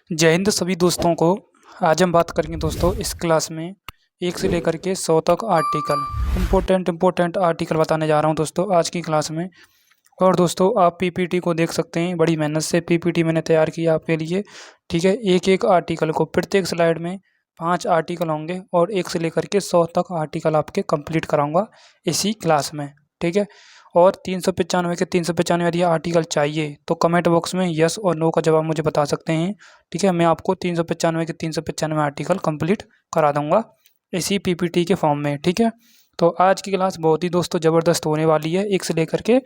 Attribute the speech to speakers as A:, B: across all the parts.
A: जय हिंद सभी दोस्तों को। आज हम बात करेंगे दोस्तों इस क्लास में 1 से लेकर के 100 तक आर्टिकल इम्पोर्टेंट आर्टिकल बताने जा रहा हूं दोस्तों आज की क्लास में। और दोस्तों आप पीपीटी को देख सकते हैं, बड़ी मेहनत से पीपीटी मैंने तैयार किया आपके लिए। ठीक है, एक एक आर्टिकल को प्रत्येक स्लाइड में 5 आर्टिकल होंगे और 1 से लेकर के 100 तक आर्टिकल आपके कंप्लीट कराऊंगा इसी क्लास में। ठीक है, और 395 के 395 यदि आर्टिकल चाहिए तो कमेंट बॉक्स में यस और नो का जवाब मुझे बता सकते हैं। ठीक है, मैं आपको 395 के 395 आर्टिकल कंप्लीट करा दूंगा इसी पीपीटी के फॉर्म में। ठीक है, तो आज की क्लास बहुत ही दोस्तों ज़बरदस्त होने वाली है। 1 से लेकर के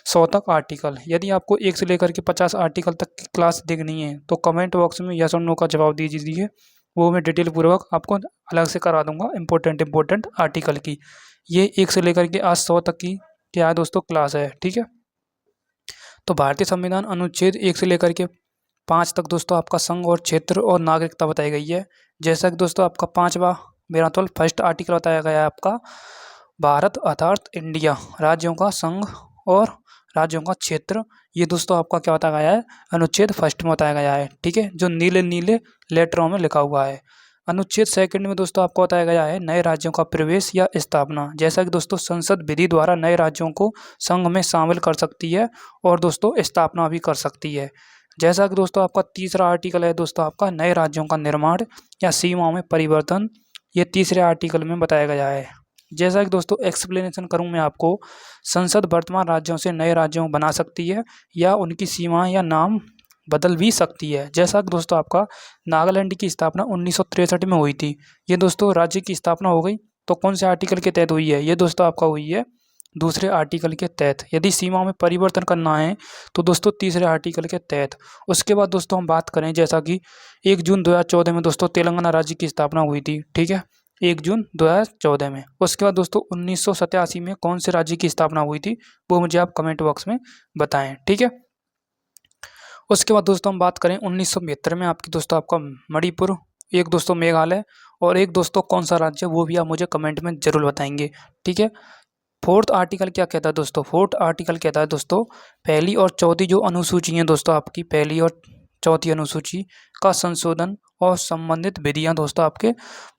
A: 100 तक आर्टिकल। यदि आपको 1 से लेकर के 50 आर्टिकल तक की क्लास देखनी है तो कमेंट बॉक्स में यस और नो का जवाब दीजिए, वो मैं डिटेल पूर्वक आपको अलग से करा दूंगा इम्पोर्टेंट आर्टिकल की। ये 1 से लेकर के आज 100 तक की क्या है दोस्तों क्लास है। ठीक है, तो भारतीय संविधान अनुच्छेद 1 से लेकर के 5 तक दोस्तों आपका संघ और क्षेत्र और नागरिकता बताई गई है। जैसा कि दोस्तों आपका 5वां मेरा तो फर्स्ट आर्टिकल बताया गया है आपका भारत अर्थात इंडिया, राज्यों का संघ और राज्यों का क्षेत्र। ये दोस्तों आपका क्या बताया गया है, अनुच्छेद फर्स्ट में बताया गया है। ठीक है, जो नीले नीले लेटरों में लिखा हुआ है। अनुच्छेद सेकंड में दोस्तों आपको बताया गया है नए राज्यों का प्रवेश या स्थापना। जैसा कि दोस्तों संसद विधि द्वारा नए राज्यों को संघ में शामिल कर सकती है और दोस्तों स्थापना भी कर सकती है। जैसा कि दोस्तों आपका तीसरा आर्टिकल है दोस्तों आपका नए राज्यों का निर्माण या सीमाओं में परिवर्तन। ये तीसरे आर्टिकल में बताया गया है। जैसा कि दोस्तों एक्सप्लेनेशन करूं मैं आपको, संसद वर्तमान राज्यों से नए राज्यों बना सकती है या उनकी सीमाएं या नाम बदल भी सकती है। जैसा कि दोस्तों आपका नागालैंड की स्थापना 1963 में हुई थी। ये दोस्तों राज्य की स्थापना हो गई तो कौन से आर्टिकल के तहत हुई है, ये दोस्तों आपका हुई है दूसरे आर्टिकल के तहत। यदि सीमाओं में परिवर्तन करना है तो दोस्तों तीसरे आर्टिकल के तहत। उसके बाद दोस्तों हम बात करें जैसा कि 1 जून 2014 में दोस्तों तेलंगाना राज्य की स्थापना हुई थी। ठीक है, 1 जून 2014 में। उसके बाद दोस्तों 1987 में कौन से राज्य की स्थापना हुई थी, वो मुझे आप कमेंट बॉक्स में बताएं। ठीक है, उसके बाद दोस्तों हम बात करें 1972 में आपकी दोस्तों आपका मणिपुर, एक दोस्तों मेघालय और एक दोस्तों कौन सा राज्य, वो भी आप मुझे कमेंट में जरूर बताएंगे। ठीक है, फोर्थ आर्टिकल क्या कहता है दोस्तों, फोर्थ आर्टिकल कहता है दोस्तों पहली और चौथी जो अनुसूची है दोस्तों आपकी पहली और चौथी अनुसूची का संशोधन और संबंधित विधियां दोस्तों आपके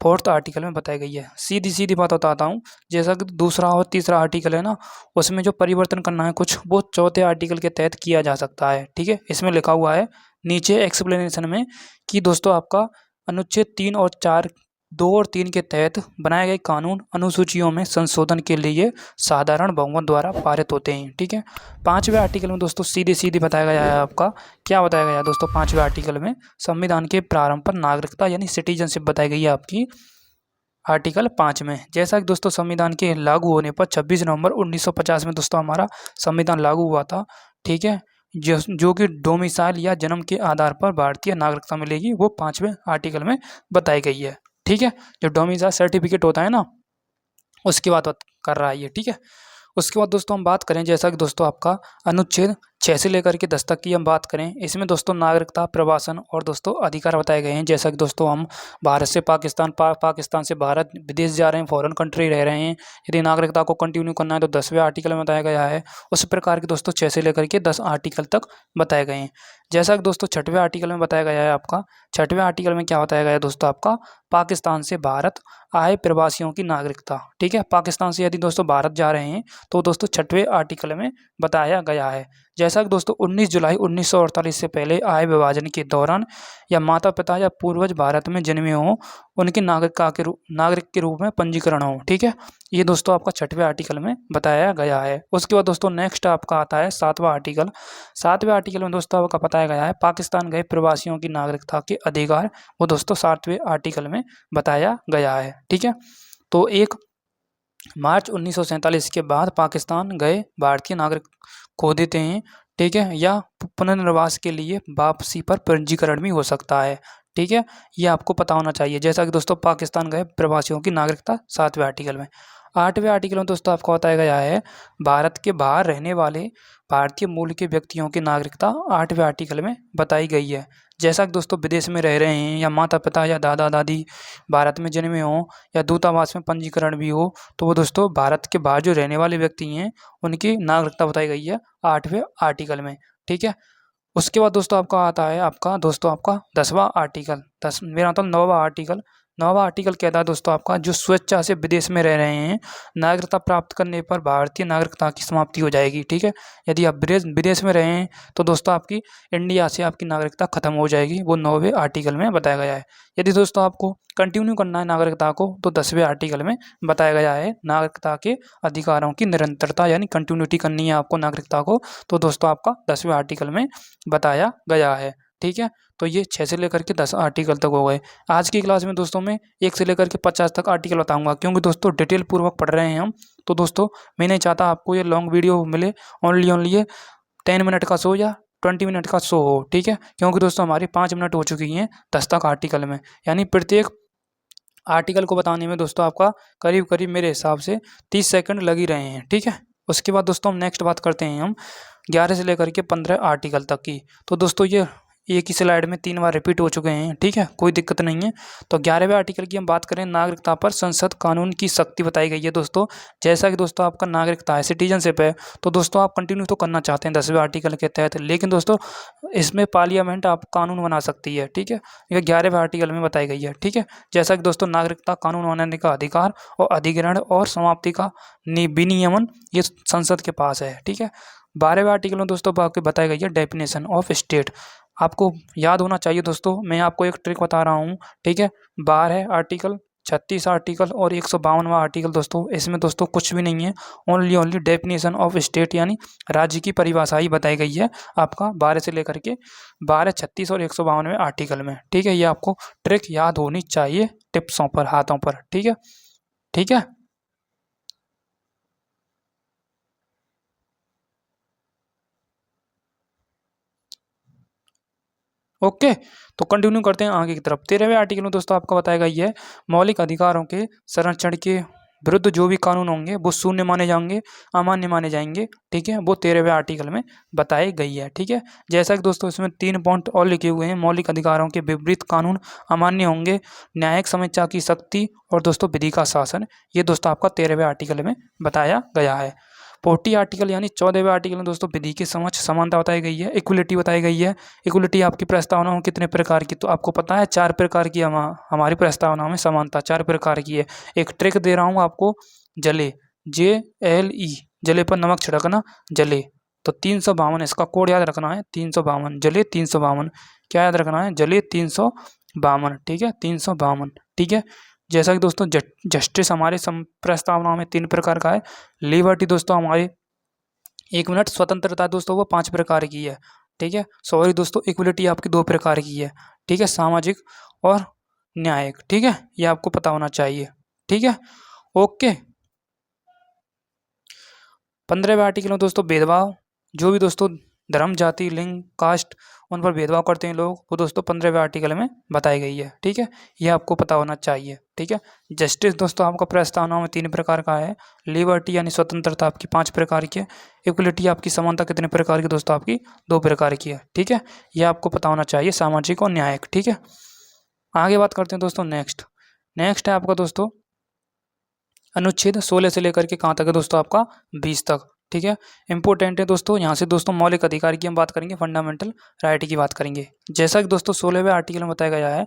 A: फोर्थ आर्टिकल में बताई गई है। सीधी सीधी बात बताता हूँ, जैसा कि दूसरा और तीसरा आर्टिकल है ना, उसमें जो परिवर्तन करना है कुछ, वो चौथे आर्टिकल के तहत किया जा सकता है। ठीक है, इसमें लिखा हुआ है नीचे एक्सप्लेनेशन में कि दोस्तों आपका अनुच्छेद 3 और 4 2 और 3 के तहत बनाए गए कानून अनुसूचियों में संशोधन के लिए साधारण बहुमत द्वारा पारित होते हैं। ठीक है, 5वें आर्टिकल में दोस्तों सीधे सीधे बताया गया है आपका, क्या बताया गया है दोस्तों 5वें आर्टिकल में, संविधान के प्रारंभ पर नागरिकता यानी सिटीजनशिप बताई गई है आपकी आर्टिकल 5 में। जैसा कि दोस्तों संविधान के लागू होने पर 26 नवंबर 1950 में दोस्तों हमारा संविधान लागू हुआ था। ठीक है, जो कि डोमिसाइल या जन्म के आधार पर भारतीय नागरिकता मिलेगी, वो 5वें आर्टिकल में बताई गई है। ठीक है, जो डोमिसाइल सर्टिफिकेट होता है ना, उसकी बात कर रहा है ये। ठीक है, उसके बाद दोस्तों हम बात करें जैसा कि दोस्तों आपका अनुच्छेद 6 से लेकर के 10 तक की हम बात करें, इसमें दोस्तों नागरिकता, प्रवासन और दोस्तों अधिकार बताए गए हैं। जैसा कि दोस्तों हम भारत से पाकिस्तान, पाकिस्तान से भारत विदेश जा रहे हैं, फॉरेन कंट्री रह रहे हैं, यदि नागरिकता को कंटिन्यू करना है तो 10वें आर्टिकल में बताया गया है। उस प्रकार के दोस्तों 6 से लेकर के 10 आर्टिकल तक बताए गए हैं। जैसा कि दोस्तों 6वें आर्टिकल में बताया गया है आपका, 6वें आर्टिकल में क्या बताया गया है दोस्तों आपका, पाकिस्तान से भारत आए प्रवासियों की नागरिकता। ठीक है, पाकिस्तान से यदि दोस्तों भारत जा रहे हैं तो दोस्तों 6वें आर्टिकल में बताया गया है। जैसा कि दोस्तों 19 जुलाई 1948 से पहले आय विभाजन के दौरान या माता पिता या पूर्वज भारत में जन्मे हों, उनके नागरिक के रूप में पंजीकरण हो। ठीक है, ये दोस्तों आपका 6वें आर्टिकल में बताया गया है। उसके बाद दोस्तों नेक्स्ट आपका आता है 7वां आर्टिकल। 7वें आर्टिकल में दोस्तों आपका बताया गया है पाकिस्तान गए प्रवासियों की नागरिकता के अधिकार, वो दोस्तों 7वें आर्टिकल में बताया गया है। ठीक है, तो 1 मार्च 1947 के बाद पाकिस्तान गए भारतीय नागरिक खो देते हैं। ठीक है, या पुनर्वास के लिए वापसी पर पंजीकरण भी हो सकता है। ठीक है, ये आपको पता होना चाहिए। जैसा कि दोस्तों पाकिस्तान गए प्रवासियों की नागरिकता 7वें आर्टिकल में। 8वें आर्टिकल में दोस्तों आपको बताया गया है भारत के बाहर रहने वाले भारतीय मूल के व्यक्तियों की नागरिकता 8वें आर्टिकल में बताई गई है। जैसा कि दोस्तों विदेश में रह रहे हैं या माता पिता या दादा दादी भारत में जन्मे हों या दूतावास में पंजीकरण भी हो, तो वो दोस्तों भारत के बाहर जो रहने वाले व्यक्ति हैं उनकी नागरिकता बताई गई है 8वें आर्टिकल में। ठीक है, उसके बाद दोस्तों आपका आता है आपका दोस्तों आपका 10वां आर्टिकल, मेरा मतलब 9वां आर्टिकल। 9वां आर्टिकल कहता है दोस्तों आपका, जो स्वेच्छा से विदेश में रह रहे हैं, नागरिकता प्राप्त करने पर भारतीय नागरिकता की समाप्ति हो जाएगी। ठीक है, यदि आप विदेश विदेश में रहे हैं तो दोस्तों आपकी इंडिया से आपकी नागरिकता खत्म हो जाएगी, वो 9वें आर्टिकल में बताया गया है। यदि दोस्तों आपको कंटिन्यू करना है नागरिकता को तो 10वें आर्टिकल में बताया गया है नागरिकता के अधिकारों की निरंतरता, यानी कंटिन्यूटी करनी है आपको नागरिकता को, तो दोस्तों आपका 10वें आर्टिकल में बताया गया है। ठीक है, तो ये 6 से लेकर के 10 आर्टिकल तक हो गए। आज की क्लास में दोस्तों मैं 1 से लेकर के 50 तक आर्टिकल बताऊंगा, क्योंकि दोस्तों डिटेल पूर्वक पढ़ रहे हैं हम। तो दोस्तों मैं नहीं चाहता आपको ये लॉन्ग वीडियो मिले, ओनली ये 10 मिनट का शो या 20 मिनट का शो हो। ठीक है, क्योंकि दोस्तों हमारी 5 मिनट हो चुकी हैं 10 तक आर्टिकल में, यानी प्रत्येक आर्टिकल को बताने में दोस्तों आपका करीब करीब मेरे हिसाब से 30 सेकंड लग ही रहे हैं। ठीक है, उसके बाद दोस्तों हम नेक्स्ट बात करते हैं हम 11 से लेकर के 15 आर्टिकल तक की। तो दोस्तों ये एक ही स्लाइड में 3 बार रिपीट हो चुके हैं। ठीक है, कोई दिक्कत नहीं है। तो 11वें आर्टिकल की हम बात करें, नागरिकता पर संसद कानून की शक्ति बताई गई है दोस्तों। जैसा कि दोस्तों आपका नागरिकता है, सिटीजनशिप है, तो दोस्तों आप कंटिन्यू तो करना चाहते हैं 10वें आर्टिकल के तहत, लेकिन दोस्तों इसमें पार्लियामेंट आप कानून बना सकती है। ठीक है, ये 11वें आर्टिकल में बताई गई है। ठीक है, जैसा कि दोस्तों नागरिकता कानून बनाने का अधिकार और अधिग्रहण और समाप्ति का विनियमन ये संसद के पास है। ठीक है, 12वें आर्टिकल में दोस्तों आपको बताई गई है डेफिनेशन ऑफ स्टेट। आपको याद होना चाहिए दोस्तों, मैं आपको एक ट्रिक बता रहा हूँ। ठीक है, 12 आर्टिकल, 36 आर्टिकल और 152वां आर्टिकल दोस्तों, इसमें दोस्तों कुछ भी नहीं है, ओनली डेफिनेशन ऑफ स्टेट यानी राज्य की परिभाषा ही बताई गई है आपका 12 से लेकर के 12, 36 और 152वें आर्टिकल में। ठीक है, ये आपको ट्रिक याद होनी चाहिए टिप्सों पर, हाथों पर। ठीक है, ठीक है। ओके, तो कंटिन्यू करते हैं आगे की तरफ। 13वें आर्टिकल में दोस्तों आपका बताया गया है मौलिक अधिकारों के संरक्षण के विरुद्ध जो भी कानून होंगे वो शून्य माने जाएंगे, अमान्य माने जाएंगे। ठीक है, वो 13वें आर्टिकल में बताई गई है। ठीक है, जैसा कि दोस्तों इसमें 3 पॉइंट और लिखे हुए हैं, मौलिक अधिकारों के विपरीत कानून अमान्य होंगे, न्यायिक समीक्षा की शक्ति और दोस्तों विधि का शासन, ये दोस्तों आपका 13वें आर्टिकल में बताया गया है। 40 आर्टिकल यानी 14वें आर्टिकल में दोस्तों विधि की समझ समानता बताई गई है, इक्वलिटी बताई गई है। इक्वलिटी आपकी प्रस्तावना में कितने प्रकार की, तो आपको पता है 4 प्रकार की हमारी प्रस्तावना में समानता 4 प्रकार की है। एक ट्रिक दे रहा हूँ आपको, जले, JLE, जले पर नमक छिड़कना, जले, तो 352 इसका कोड याद रखना है, 352, जले 352, क्या याद रखना है, जले 352। ठीक है, 352। ठीक है, जैसा कि दोस्तों जस्टिस हमारे प्रस्तावना में 3 प्रकार का है। लिबर्टी दोस्तों हमारे 1 मिनट, स्वतंत्रता दोस्तों वो 5 प्रकार की है। ठीक है, सॉरी दोस्तों, इक्वलिटी आपकी 2 प्रकार की है। ठीक है, सामाजिक और न्यायिक। ठीक है, ये आपको पता होना चाहिए। ठीक है, ओके। 15वें आर्टिकल में दोस्तों भेदभाव, जो भी दोस्तों धर्म, जाति, लिंग, कास्ट, उन पर भेदभाव करते हैं लोग, वो दोस्तों 15वें आर्टिकल में बताई गई है। ठीक है, ये आपको पता होना चाहिए। ठीक है, जस्टिस दोस्तों आपका प्रस्तावना में 3 प्रकार का है। लिबर्टी यानी स्वतंत्रता आपकी 5 प्रकार की है। इक्वलिटी आपकी समानता कितने प्रकार की, दोस्तों आपकी 2 प्रकार की है। ठीक है, ये आपको पता होना चाहिए, सामाजिक और न्यायिक। ठीक है, आगे बात करते हैं दोस्तों नेक्स्ट है आपका दोस्तों अनुच्छेद 16 से लेकर के कहाँ तक है दोस्तों, आपका 20 तक। ठीक है, इंपॉर्टेंट है दोस्तों, यहाँ से दोस्तों मौलिक अधिकार की हम बात करेंगे, फंडामेंटल राइट की बात करेंगे। जैसा कि दोस्तों 16वें आर्टिकल में बताया गया है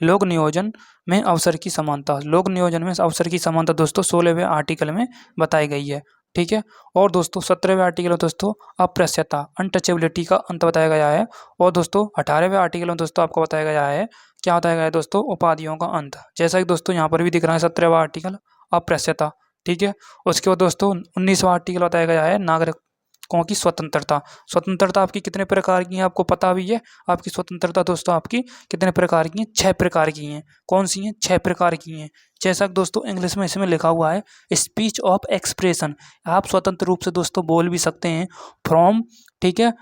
A: लोक नियोजन में अवसर की समानता, लोक नियोजन में अवसर की समानता दोस्तों 16वें आर्टिकल में बताई गई है। ठीक है, और दोस्तों 17वें आर्टिकल में दोस्तों अप्रस्यता, अनटचेबिलिटी का अंत बताया गया है। और दोस्तों 18वें आर्टिकल में दोस्तों आपको बताया गया है, क्या बताया गया है दोस्तों, उपाधियों का अंत। जैसा कि दोस्तों यहाँ पर भी दिख रहा है 17वां आर्टिकल अप्रस्यता। ठीक है, उसके बाद दोस्तों 19वां आर्टिकल बताया गया है नागरिकों की स्वतंत्रता। स्वतंत्रता आपकी कितने प्रकार की है, आपको पता भी है। आपकी स्वतंत्रता दोस्तों आपकी कितने प्रकार की हैं, 6 प्रकार की हैं। कौन सी हैं, 6 प्रकार की हैं। जैसा कि दोस्तों इंग्लिश में इसमें लिखा हुआ है स्पीच ऑफ एक्सप्रेशन, आप स्वतंत्र रूप से दोस्तों बोल भी सकते हैं। फ्रॉम, ठीक है,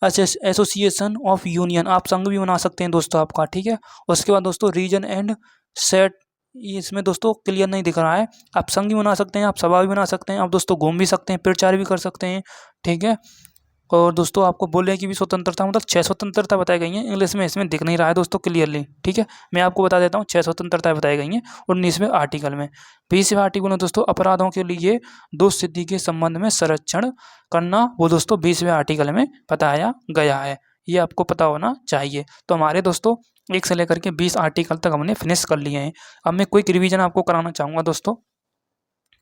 A: एसोसिएशन ऑफ यूनियन, आप संघ भी बना सकते हैं दोस्तों आपका। ठीक है, उसके बाद दोस्तों रीजन एंड सेट, ये इसमें दोस्तों क्लियर नहीं दिख रहा है। आप संघ भी बना सकते हैं, आप सभा भी बना सकते हैं, आप दोस्तों घूम भी सकते हैं, प्रचार भी कर सकते हैं। ठीक है, और दोस्तों आपको बोलने की भी स्वतंत्रता, मतलब 6 स्वतंत्रता बताई गई हैं। इंग्लिश में इसमें दिख नहीं रहा है दोस्तों क्लियरली। ठीक है, मैं आपको बता देता हूँ 6 स्वतंत्रताएं बताई गई हैं 19वें आर्टिकल में। 20वें आर्टिकल में दोस्तों अपराधों के लिए दोष सिद्धि के संबंध में संरक्षण करना, वो दोस्तों 20वें आर्टिकल में बताया गया है। ये आपको पता होना चाहिए। तो हमारे दोस्तों 1 से लेकर के 20 आर्टिकल तक हमने फिनिश कर लिए हैं। अब मैं क्विक रिवीजन आपको कराना चाहूँगा दोस्तों,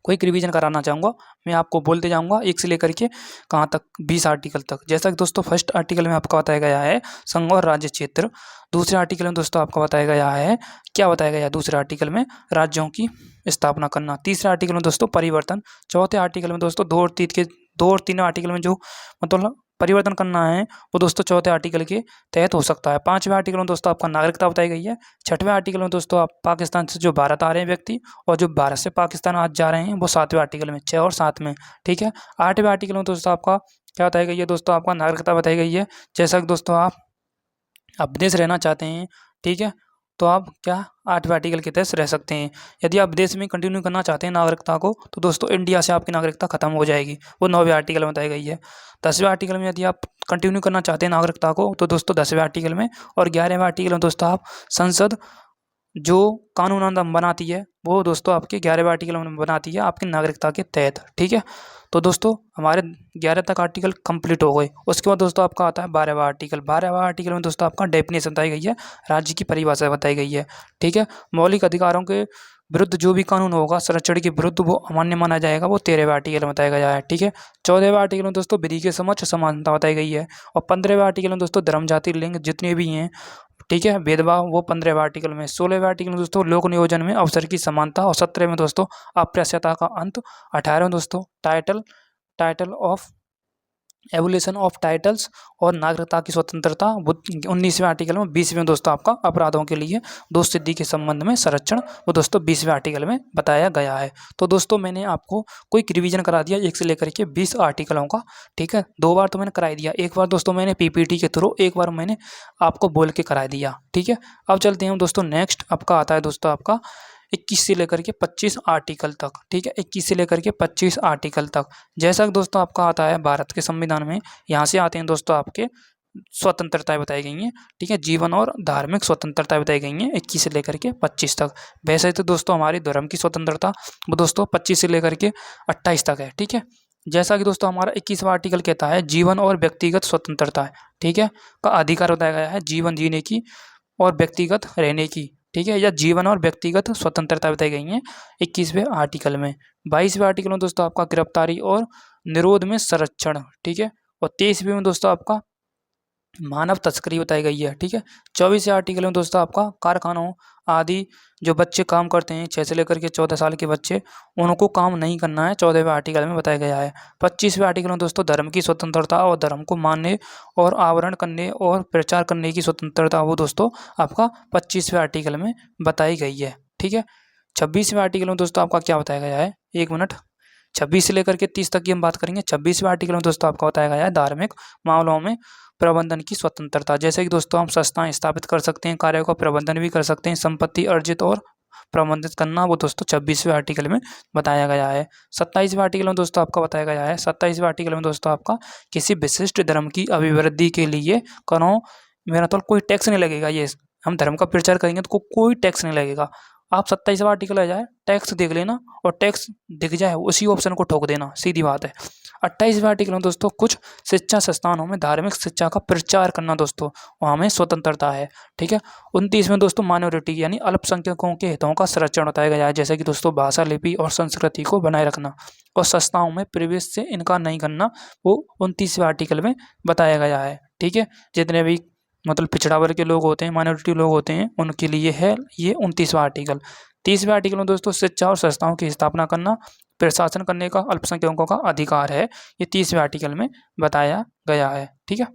A: क्विक रिवीजन कराना चाहूँगा। मैं आपको बोलते जाऊँगा 1 से लेकर के कहाँ तक, 20 आर्टिकल तक। जैसा कि दोस्तों फर्स्ट आर्टिकल में आपका बताया गया है संघ और राज्य क्षेत्र। दूसरे आर्टिकल में दोस्तों आपका बताया गया है, क्या बताया गया है दूसरे आर्टिकल में, राज्यों की स्थापना करना। तीसरे आर्टिकल में दोस्तों परिवर्तन। चौथे आर्टिकल में दोस्तों 2 और 3 आर्टिकल में जो मतलब परिवर्तन करना है वो दोस्तों चौथे आर्टिकल के तहत हो सकता है। 5वें आर्टिकल में दोस्तों आपका नागरिकता बताई गई है। 6वें आर्टिकल में दोस्तों आप पाकिस्तान से जो भारत आ रहे हैं व्यक्ति, और जो भारत से पाकिस्तान आज जा रहे हैं वो 7वें आर्टिकल में, 6 और 7 में, ठीक है। 8वें आर्टिकल में दोस्तों आपका क्या बताई गई है, दोस्तों आपका नागरिकता बताई गई है। जैसा कि दोस्तों आप विदेश रहना चाहते हैं, ठीक है, तो आप क्या 8वें आर्टिकल के तहत रह सकते हैं। यदि आप विदेश में कंटिन्यू करना चाहते हैं नागरिकता को, तो दोस्तों इंडिया से आपकी नागरिकता खत्म हो जाएगी, वो 9वें आर्टिकल में बताई गई है। 10वें आर्टिकल में यदि आप कंटिन्यू करना चाहते हैं नागरिकता को, तो दोस्तों 10वें आर्टिकल में। और 11वें आर्टिकल में दोस्तों आप संसद जो कानून बनाती है वो दोस्तों आपके 11वें आर्टिकल में बनाती है आपकी नागरिकता के तहत, ठीक है। तो दोस्तों हमारे 11 तक आर्टिकल कंप्लीट हो गए। उसके बाद दोस्तों आपका आता है 12वां आर्टिकल। 12वां आर्टिकल में दोस्तों आपका डेफिनेशन बताई गई है, राज्य की परिभाषा बताई गई है, ठीक है। मौलिक अधिकारों के विरुद्ध जो भी कानून होगा संरक्षण के विरुद्ध वो अमान्य माना जाएगा, वो 13वें आर्टिकल में बताया गया है, ठीक है। 14वें आर्टिकल में दोस्तों विधि के समक्ष समानता बताई गई है। और 15वें आर्टिकल में दोस्तों धर्म जाति लिंग जितने भी हैं, ठीक है, भेदभाव, वो 15वें आर्टिकल में। 16वें आर्टिकल में दोस्तों लोक नियोजन में अवसर की समानता। और 17वें में दोस्तों अप्रास्यता का अंत। 18वें दोस्तों title of evolution of titles और नागरिकता की स्वतंत्रता। 19वें आर्टिकल में। 20वें दोस्तों आपका अपराधों के लिए दोष सिद्धि के संबंध में संरक्षण, वो दोस्तों 20वें आर्टिकल में बताया गया है। तो दोस्तों मैंने आपको कोई रिवीजन करा दिया 1 से लेकर के 20 आर्टिकलों का, ठीक है। 2 बार तो मैंने करा दिया, एक बार दोस्तों मैंने पीपीटी के थ्रू, एक बार मैंने आपको बोल के करा दिया, ठीक है। अब चलते हैं दोस्तों नेक्स्ट, आपका आता है दोस्तों आपका 21 से लेकर के 25 आर्टिकल तक, ठीक है। 21 से लेकर के 25 आर्टिकल तक। जैसा कि दोस्तों आपका आता है भारत के संविधान में, यहाँ से आते हैं दोस्तों आपके स्वतंत्रताएं बताई गई हैं, ठीक है। जीवन और धार्मिक स्वतंत्रता बताई गई हैं 21 से लेकर के 25 तक। वैसे तो दोस्तों हमारी धर्म की स्वतंत्रता वो दोस्तों 25 से लेकर के 28 तक है, ठीक है। जैसा कि दोस्तों हमारा 21वां आर्टिकल कहता है जीवन और व्यक्तिगत स्वतंत्रता है, ठीक है, का अधिकार बताया गया है जीवन जीने की और व्यक्तिगत रहने की, ठीक है, या जीवन और व्यक्तिगत स्वतंत्रता बताई गई है 21वें आर्टिकल में। 22वें आर्टिकल में दोस्तों आपका गिरफ्तारी और निरोध में संरक्षण, ठीक है। और 23वें में दोस्तों आपका मानव तस्करी बताई गई है, ठीक है। 24वें आर्टिकल में दोस्तों आपका कारखानों आदि जो बच्चे काम करते हैं 6 से लेकर के 14 साल के बच्चे, उनको काम नहीं करना है, 14वें आर्टिकल में बताया गया है। 25वें आर्टिकल में दोस्तों धर्म की स्वतंत्रता और धर्म को मानने और आवरण करने और प्रचार करने की स्वतंत्रता, वो दोस्तों आपका 25वें आर्टिकल में बताई गई है, ठीक है। 26वें आर्टिकल में दोस्तों आपका क्या बताया गया है, 1 मिनट, 26 से लेकर के 30 तक की हम बात करेंगे। 26वें आर्टिकल में दोस्तों आपका बताया गया है धार्मिक मामलों में प्रबंधन की स्वतंत्रता। जैसे कि दोस्तों हम संस्थाएं स्थापित कर सकते हैं, कार्यों का प्रबंधन भी कर सकते हैं, संपत्ति अर्जित और प्रबंधित करना, वो दोस्तों 26वें आर्टिकल में बताया गया है। 27वें आर्टिकल में दोस्तों आपका बताया गया है, 27वें आर्टिकल में दोस्तों आपका किसी विशिष्ट धर्म की अभिवृद्धि के लिए करो मेरा तो कोई टैक्स नहीं लगेगा। ये हम धर्म का प्रचार करेंगे तो कोई टैक्स नहीं लगेगा। आप 27वां आर्टिकल आ जाए, टैक्स देख लेना और टैक्स दिख जाए उसी ऑप्शन को ठोक देना, सीधी बात है। 28वें आर्टिकल में दोस्तों कुछ शिक्षा संस्थानों में धार्मिक शिक्षा का प्रचार करना, दोस्तों वहाँ में स्वतंत्रता है, ठीक है। 29वें दोस्तों माइनॉरिटी यानी अल्पसंख्यकों के हितों का संरक्षण बताया गया है, जैसे कि दोस्तों भाषा, लिपि और संस्कृति को बनाए रखना और संस्थाओं में प्रवेश से इनकार नहीं करना, वो 29वें आर्टिकल में बताया गया है, ठीक है। जितने भी मतलब पिछड़ा वर्ग के लोग होते हैं, माइनॉरिटी लोग होते हैं, उनके लिए है ये 29वां आर्टिकल। 30वें आर्टिकल में दोस्तों शिक्षा और संस्थाओं की स्थापना करना, प्रशासन करने का अल्पसंख्यकों का अधिकार है, ये 30वें आर्टिकल में बताया गया है, ठीक है।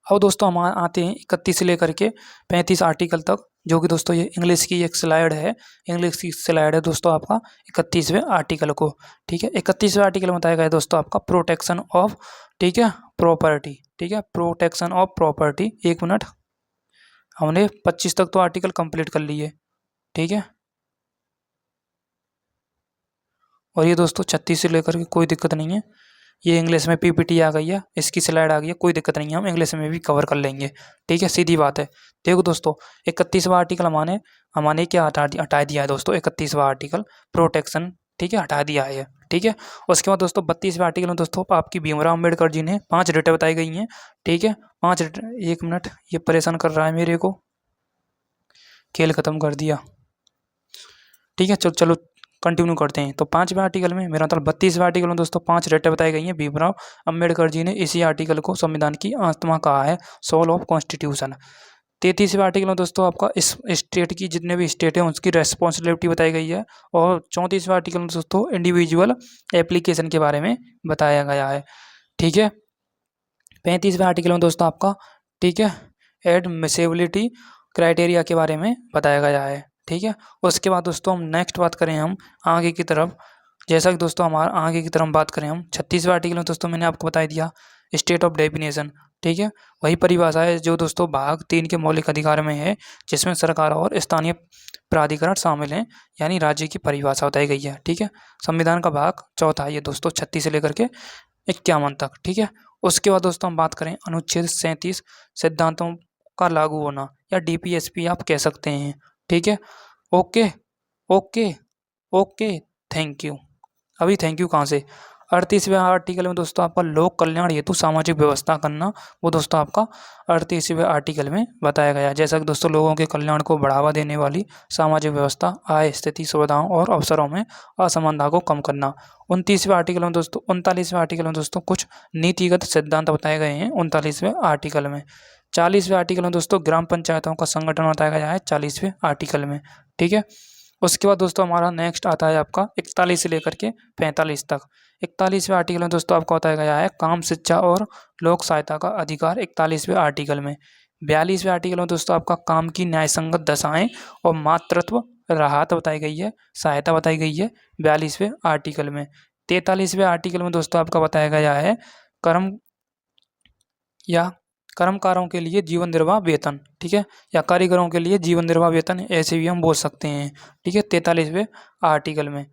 A: अब दोस्तों हम आते हैं 31 से लेकर के 35 आर्टिकल तक, जो कि दोस्तों ये इंग्लिश की एक स्लाइड है, इंग्लिश की स्लाइड है दोस्तों आपका 31वें आर्टिकल को, ठीक है। 31वें आर्टिकल में बताया गया है दोस्तों आपका प्रोटेक्शन ऑफ, ठीक है, प्रॉपर्टी, ठीक है, प्रोटेक्शन ऑफ प्रॉपर्टी। 1 मिनट, हमने 25 तक तो आर्टिकल कंप्लीट कर लिए, ठीक है। और ये दोस्तों 36 से लेकर के कोई दिक्कत नहीं है, ये इंग्लिश में पीपीटी आ गई है, इसकी स्लाइड आ गई है, कोई दिक्कत नहीं है, हम इंग्लिश में भी कवर कर लेंगे, ठीक है, सीधी बात है। देखो दोस्तों 31वां आर्टिकल हमारे क्या हटा दिया है दोस्तों, 31वां आर्टिकल प्रोटेक्शन, ठीक है, हटा दिया है, ठीक है। उसके बाद दोस्तों 32वें आर्टिकल में दोस्तों आपकी भीमराव अम्बेडकर जी ने 5 डेटें बताई गई हैं। ठीक है, 5 डेटें। 1 मिनट, ये परेशान कर रहा है मेरे को, खेल खत्म कर दिया। ठीक है, चलो चलो कंटिन्यू करते हैं। तो 5वें आर्टिकल में, मेरा मतलब 32वें आर्टिकल में दोस्तों 5 डेटें बताई गई हैं। भीमराव अम्बेडकर जी ने इसी आर्टिकल को संविधान की आत्मा कहा है, सोल ऑफ कॉन्स्टिट्यूशन। 33वें आर्टिकल में दोस्तों आपका इस स्टेट की, जितने भी स्टेट हैं उसकी रेस्पॉन्सिबिलिटी बताई गई है। और 34वें आर्टिकल में दोस्तों इंडिविजुअल एप्लीकेशन के बारे में बताया गया है। ठीक है, 35वें आर्टिकल में दोस्तों आपका, ठीक है, एडमिसिबिलिटी क्राइटेरिया के बारे में बताया गया है। ठीक है, उसके बाद दोस्तों हम नेक्स्ट बात करें हम आगे की तरफ, जैसा कि दोस्तों हमारा आगे की तरफ बात करें हम 36वें आर्टिकल में दोस्तों मैंने आपको बता दिया स्टेट ऑफ डेफिनेशन। ठीक है, वही परिभाषा है जो दोस्तों भाग 3 के मौलिक अधिकार में है, जिसमें सरकार और स्थानीय प्राधिकरण शामिल हैं, यानी राज्य की परिभाषा बताई गई है। ठीक है, संविधान का भाग 4 ये दोस्तों 36 से लेकर के 51 तक। ठीक है, उसके बाद दोस्तों हम बात करें अनुच्छेद 37 सिद्धांतों का लागू होना, या डीपीएसपी आप कह सकते हैं। ठीक है, okay okay okay, thank you. अभी थैंक यू कहाँ से, 38वें आर्टिकल में दोस्तों आपका लोक कल्याण हेतु सामाजिक व्यवस्था करना, वो दोस्तों आपका 38वें आर्टिकल में बताया गया है। जैसा कि दोस्तों लोगों के कल्याण को बढ़ावा देने वाली सामाजिक व्यवस्था, आय, स्थिति, सुविधाओं और अवसरों में असमानता को कम करना। 29वें आर्टिकल में दोस्तों, 39वें आर्टिकल में दोस्तों कुछ नीतिगत सिद्धांत बताए गए हैं 39वें आर्टिकल में। 40वें आर्टिकल में दोस्तों ग्राम पंचायतों का संगठन बताया गया है 40वें आर्टिकल में। ठीक है, उसके बाद दोस्तों हमारा नेक्स्ट आता है आपका 41 से लेकर के 45 तक। 41वें आर्टिकल में दोस्तों आपको बताया गया है काम, शिक्षा और लोक सहायता का अधिकार 41वें आर्टिकल में। 42वें आर्टिकल में दोस्तों आपका काम की न्यायसंगत दशाएं और मातृत्व राहत बताई गई है, सहायता बताई गई है 42वें आर्टिकल में। 43वें आर्टिकल में दोस्तों आपका बताया गया है कर्म या कर्मकारों के लिए जीवन निर्वाह वेतन। ठीक है, या कारीगरों के लिए जीवन निर्वाह वेतन, ऐसे भी हम बोल सकते हैं। ठीक है, 43वें आर्टिकल में।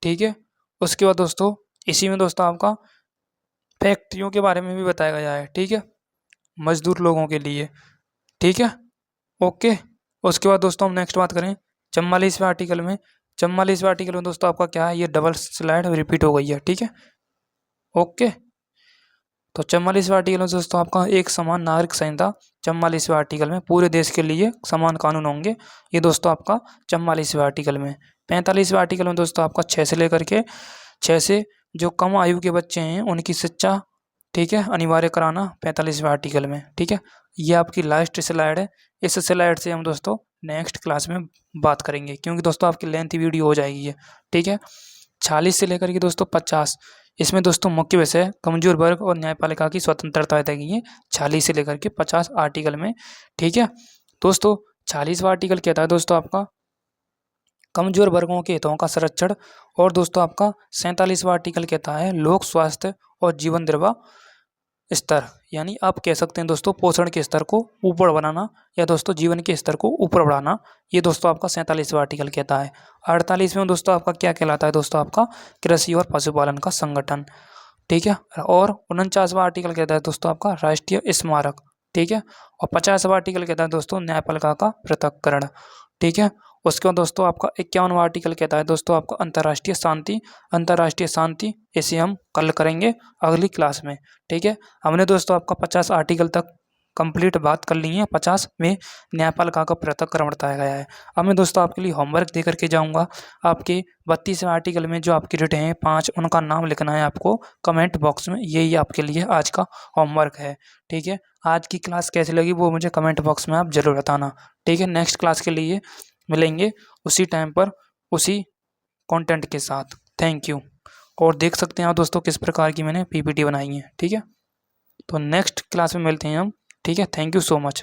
A: ठीक है, उसके बाद दोस्तों इसी में दोस्तों आपका फैक्ट्रियों के बारे में भी बताया गया है। ठीक है, मजदूर लोगों के लिए। ठीक है, ओके। उसके बाद दोस्तों हम नेक्स्ट बात करें 44वें आर्टिकल में। 44वें आर्टिकल में दोस्तों आपका क्या है, ये डबल स्लाइड रिपीट हो गई है। ठीक है, ओके। तो 44वें आर्टिकल में दोस्तों आपका एक समान नागरिक संहिता, 44वें आर्टिकल में पूरे देश के लिए समान कानून होंगे, ये दोस्तों आपका 44वें आर्टिकल में। 45वें आर्टिकल में दोस्तों आपका 6 से लेकर के 6 से जो कम आयु के बच्चे हैं उनकी शिक्षा, ठीक है, अनिवार्य कराना 45वें आर्टिकल में। ठीक है, ये आपकी लास्ट स्लाइड है। इस स्लाइड से हम दोस्तों नेक्स्ट क्लास में बात करेंगे, क्योंकि दोस्तों आपकी लेंथी वीडियो हो जाएगी ये। ठीक है, 46 से लेकर के दोस्तों 50, इसमें दोस्तों मुख्य विषय कमजोर वर्ग और न्यायपालिका की स्वतंत्रता बताई गई है 46 से लेकर के 50 आर्टिकल में। ठीक है दोस्तों, 40वां आर्टिकल कहता है दोस्तों आपका कमजोर वर्गों के हितों का संरक्षण, और दोस्तों आपका 47वां आर्टिकल कहता है लोक स्वास्थ्य और जीवन निर्वाह स्तर, यानी आप कह सकते हैं दोस्तों पोषण के स्तर को ऊपर बनाना, या दोस्तों जीवन के स्तर को ऊपर बढ़ाना, ये दोस्तों आपका 47वां आर्टिकल कहता है। 48वें दोस्तों आपका क्या कहलाता है, दोस्तों आपका कृषि और पशुपालन का संगठन। ठीक है, और 49वां आर्टिकल कहता है दोस्तों आपका राष्ट्रीय स्मारक। ठीक है, और 50वां आर्टिकल कहता है दोस्तों न्यायपालिका का पृथक्करण। ठीक है, उसके बाद दोस्तों आपका 51वां आर्टिकल कहता है दोस्तों आपका अंतर्राष्ट्रीय शांति। अंतर्राष्ट्रीय शांति इसे हम कल करेंगे अगली क्लास में। ठीक है, हमने दोस्तों आपका 50 आर्टिकल तक कंप्लीट बात कर ली है। 50 में न्यायपालिका का पृथक्करण बताया गया है। अब मैं दोस्तों आपके लिए होमवर्क दे करके जाऊंगा। आपके 32वें आर्टिकल में जो आपकी रिट हैं 5, उनका नाम लिखना है आपको कमेंट बॉक्स में। यही आपके लिए आज का होमवर्क है। ठीक है, आज की क्लास कैसी लगी वो मुझे कमेंट बॉक्स में आप जरूर बताना। ठीक है, नेक्स्ट क्लास के लिए मिलेंगे उसी टाइम पर उसी कंटेंट के साथ। Thank you. और देख सकते हैं आप दोस्तों किस प्रकार की मैंने पीपीटी बनाई है। ठीक है, तो नेक्स्ट क्लास में मिलते हैं हम। ठीक है, थैंक यू सो मच।